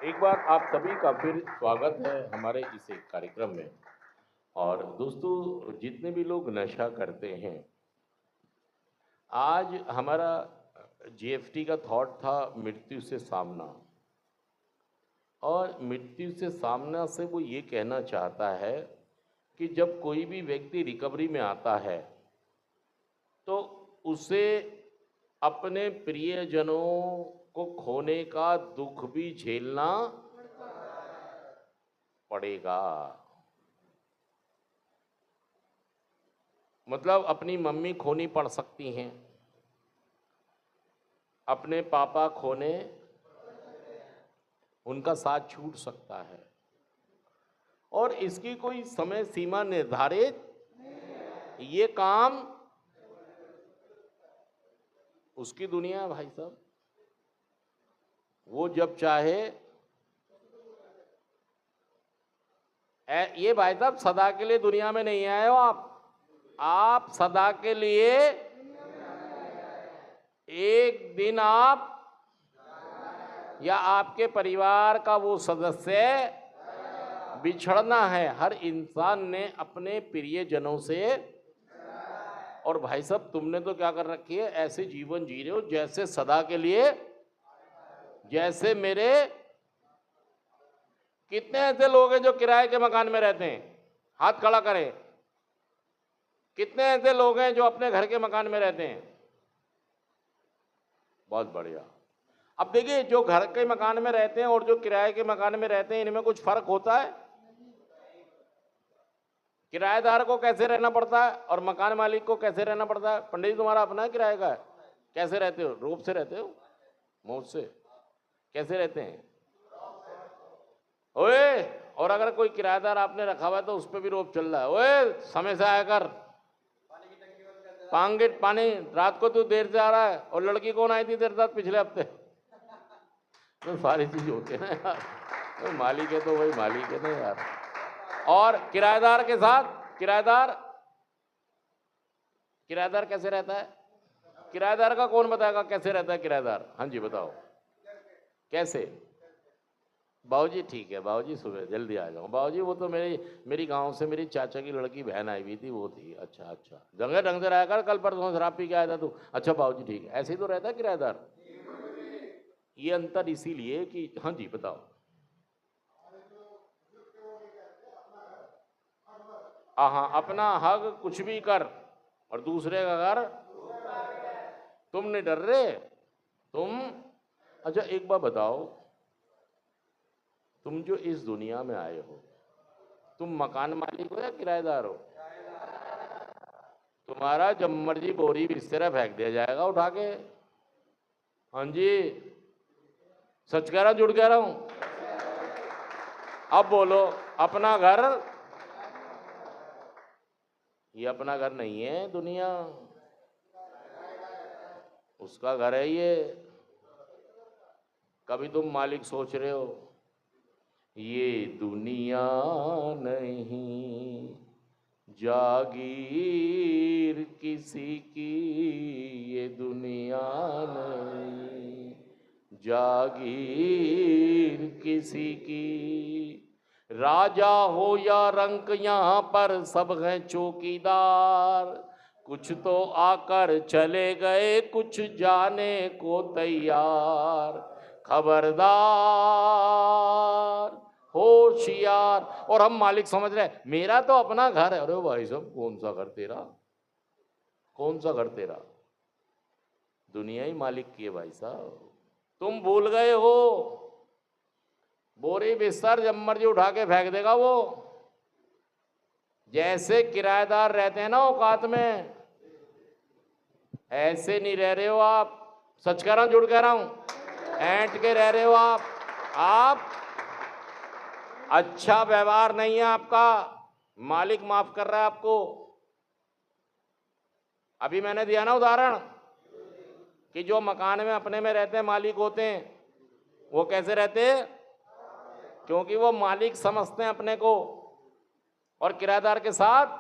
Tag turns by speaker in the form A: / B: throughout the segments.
A: एक बार आप सभी का फिर स्वागत है हमारे इस एक कार्यक्रम में। और दोस्तों, जितने भी लोग नशा करते हैं, आज हमारा जीएफटी का थॉट था मृत्यु से सामना। और मृत्यु से सामना से वो ये कहना चाहता है कि जब कोई भी व्यक्ति रिकवरी में आता है तो उसे अपने प्रियजनों को खोने का दुख भी झेलना पड़ेगा। मतलब अपनी मम्मी खोनी पड़ सकती हैं, अपने पापा खोने, उनका साथ छूट सकता है। और इसकी कोई समय सीमा निर्धारित, ये काम उसकी दुनिया है भाई साहब। वो जब चाहे ये भाई साहब सदा के लिए दुनिया में नहीं आए हो आप सदा के लिए एक दिन आप या आपके परिवार का वो सदस्य बिछड़ना है। हर इंसान ने अपने प्रियजनों से। और भाई साहब तुमने तो क्या कर रखी है, ऐसे जीवन जी रहे हो जैसे सदा के लिए, जैसे मेरे कितने ऐसे लोग हैं जो किराए के मकान में रहते हैं, हाथ खड़ा करें। कितने ऐसे लोग हैं जो अपने घर के मकान में रहते हैं? बहुत बढ़िया। अब देखिए, जो घर के मकान में रहते हैं और जो किराए के मकान में रहते हैं, इनमें कुछ फर्क होता है? किराएदार को कैसे रहना पड़ता है और मकान मालिक को कैसे रहना पड़ता है? पंडित जी तुम्हारा अपना है किराए का है, कैसे रहते हो? रोब से रहते हो? मौत से? कैसे रहते हैं? ओए, और अगर कोई किराएदार आपने रखा हुआ है तो उस पर भी रोब चल रहा है, ओए समय से आया कर, पानी रात को तू देर से आ रहा है। और लड़की कौन आई थी तेरे साथ पिछले हफ्ते? तो सारी चीज होती है ना यार, तो मालिक है तो वही मालिक है ना यार। और किराएदार के साथ किराएदार कैसे रहता है? किराएदार का कौन बताएगा कैसे रहता है किराएदार? हाँ जी बताओ कैसे? बाबूजी ठीक है, बाबूजी सुबह जल्दी आ जाओ। बाबूजी वो तो मेरी गांव से मेरी चाचा की लड़की बहन आई हुई थी, वो थी। अच्छा अच्छा, ढंग से रहा कर, कल परसों शराब पी के आया था तू। अच्छा बाबूजी ठीक है। ऐसे ही तो रहता है किराएदार। ये अंतर इसीलिए कि हाँ जी बताओ। हाँ, अपना हक कुछ भी कर और दूसरे का घर तुम नहीं डर रहे तुम। अच्छा एक बार बताओ, तुम जो इस दुनिया में आए हो, तुम मकान मालिक हो या किराएदार हो? तुम्हारा जब मर्जी बोरी बिस्तर फेंक दिया जाएगा उठा के। हाँ जी, सच कह रहा हूं झूठ कह रहा हूं? अब बोलो, अपना घर, ये अपना घर नहीं है दुनिया, उसका घर है ये। कभी तुम मालिक सोच रहे हो ये दुनिया नहीं जागीर किसी की, ये दुनिया नहीं जागीर किसी की। राजा हो या रंक यहाँ पर सब हैं चौकीदार, कुछ तो आकर चले गए कुछ जाने को तैयार। खबरदार होशियार। और हम मालिक समझ रहे हैं मेरा तो अपना घर है। अरे भाई साहब कौन सा घर तेरा? कौन सा घर तेरा? दुनिया ही मालिक की है भाई साहब। तुम भूल गए हो, बोरी बिस्तर जब मर्जी उठा के फेंक देगा वो। जैसे किराएदार रहते हैं ना औकात में, ऐसे नहीं रह रहे हो आप। सच कह रहा हूं झूठ कह रहा हूं? ऐंठ के रह रहे हो आप। अच्छा व्यवहार नहीं है आपका, मालिक माफ कर रहा है आपको। अभी मैंने दिया ना उदाहरण कि जो मकान में अपने में रहते हैं मालिक होते हैं, वो कैसे रहते हैं? क्योंकि वो मालिक समझते हैं अपने को, और किराएदार के साथ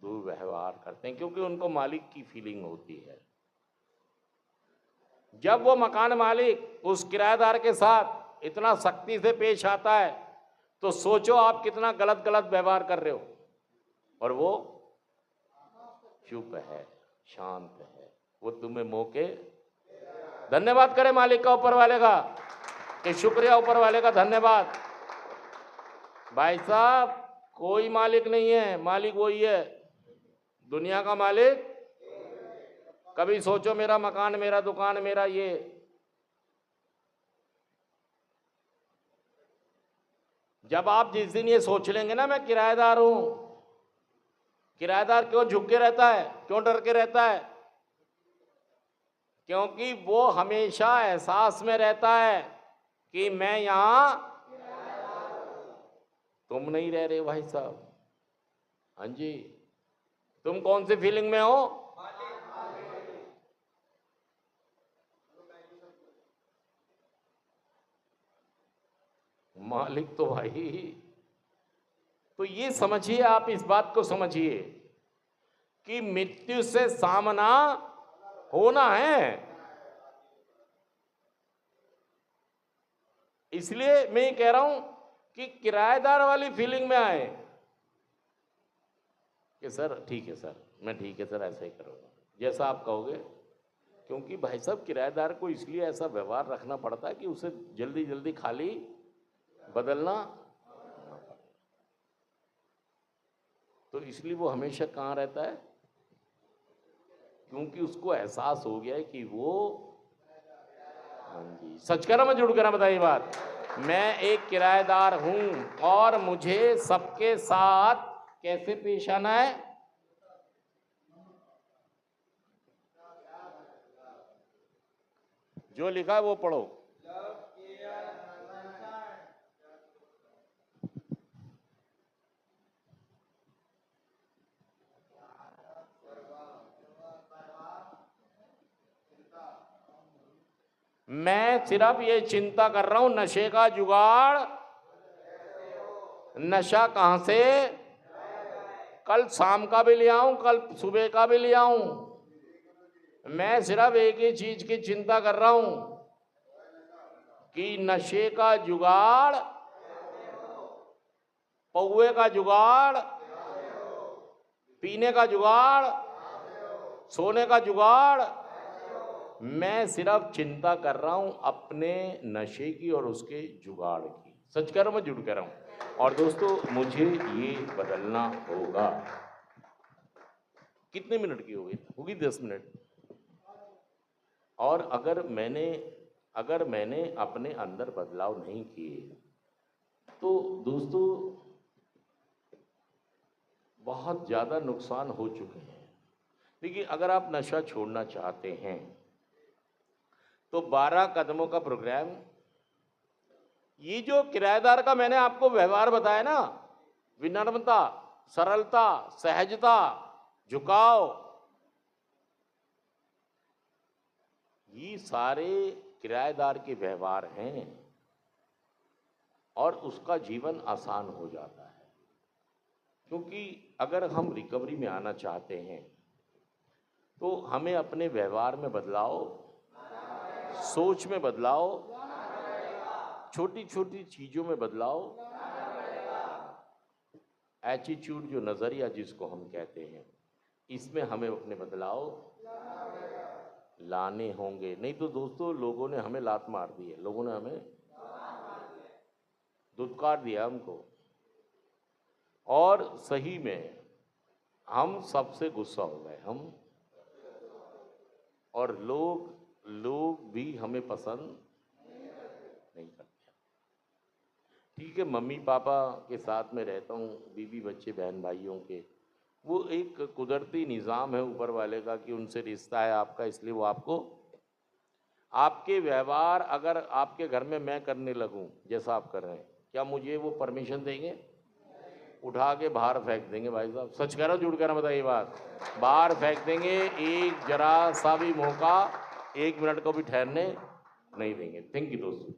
A: दुर्व्यवहार करते हैं क्योंकि उनको मालिक की फीलिंग होती है। जब वो मकान मालिक उस किराएदार के साथ इतना सख्ती से पेश आता है तो सोचो आप कितना गलत गलत व्यवहार कर रहे हो, और वो चुप है, शांत है, वो तुम्हें मौके। धन्यवाद करें मालिक का, ऊपर वाले का, कि शुक्रिया ऊपर वाले का, धन्यवाद। भाई साहब कोई मालिक नहीं है, मालिक वही है, दुनिया का मालिक। कभी सोचो मेरा मकान, मेरा दुकान, मेरा ये, जब आप जिस दिन ये सोच लेंगे ना मैं किराएदार हूं, किराएदार क्यों झुक के रहता है, क्यों डर के रहता है? क्योंकि वो हमेशा एहसास में रहता है कि मैं यहां, तुम नहीं रह रहे भाई साहब। हाँ जी, तुम कौन सी फीलिंग में हो? मालिक तो भाई, तो ये समझिए, आप इस बात को समझिए कि मृत्यु से सामना होना है। इसलिए मैं ये कह रहा हूं कि किराएदार वाली फीलिंग में आए कि सर ठीक है सर, मैं ठीक है सर, ऐसा ही करूंगा जैसा आप कहोगे। क्योंकि भाई साहब किराएदार को इसलिए ऐसा व्यवहार रखना पड़ता है कि उसे जल्दी जल्दी खाली बदलना, तो इसलिए वो हमेशा कहाँ रहता है? क्योंकि उसको एहसास हो गया है कि वो, हाँ जी, सच कह रहा मैं, जुड़ कर बताइए बात, मैं एक किराएदार हूं और मुझे सबके साथ कैसे पेश आना है? जो लिखा है वो पढ़ो। मैं सिर्फ ये चिंता कर रहा हूं नशे का जुगाड़, नशा कहां से, कल शाम का भी ले आऊं, कल सुबह का भी ले आऊं। मैं सिर्फ एक ही चीज की चिंता कर रहा हूं कि नशे का जुगाड़, पौवे का जुगाड़, पीने का जुगाड़, सोने का जुगाड़, मैं सिर्फ चिंता कर रहा हूं अपने नशे की और उसके जुगाड़ की। सच कह रहा हूं, मैं झूठ कह रहा हूं। और दोस्तों मुझे ये बदलना होगा। कितने मिनट की होगी 10 मिनट। और अगर मैंने अपने अंदर बदलाव नहीं किए तो दोस्तों बहुत ज्यादा नुकसान हो चुके हैं। देखिए, अगर आप नशा छोड़ना चाहते हैं तो 12 कदमों का प्रोग्राम, ये जो किराएदार का मैंने आपको व्यवहार बताया ना, विनम्रता, सरलता, सहजता, झुकाव, ये सारे किराएदार के व्यवहार हैं और उसका जीवन आसान हो जाता है। क्योंकि अगर हम रिकवरी में आना चाहते हैं तो हमें अपने व्यवहार में बदलाव, सोच में बदलाव, छोटी छोटी चीजों में बदलाव, एटीट्यूड जो नजरिया जिसको हम कहते हैं, इसमें हमें अपने बदलाव लाने होंगे। नहीं तो दोस्तों लोगों ने हमें लात मार दी है, लोगों ने हमें धुतकार दिया हमको, और सही में हम सबसे गुस्सा हो गए हम, और लोग भी हमें पसंद नहीं करते। ठीक है, मम्मी पापा के साथ में रहता हूँ, बीवी बच्चे बहन भाइयों के, वो एक कुदरती निज़ाम है ऊपर वाले का कि उनसे रिश्ता है आपका, इसलिए वो आपके व्यवहार अगर आपके घर में मैं करने लगूं जैसा आप कर रहे हैं, क्या मुझे वो परमिशन देंगे? उठा के बाहर फेंक देंगे भाई साहब। सच कह रहा हूं झूठ कह रहा हूं, बताइए बात, बाहर फेंक देंगे। एक जरा सा भी मौका, 1 मिनट को भी ठहरने नहीं देंगे। थैंक यू दोस्तों।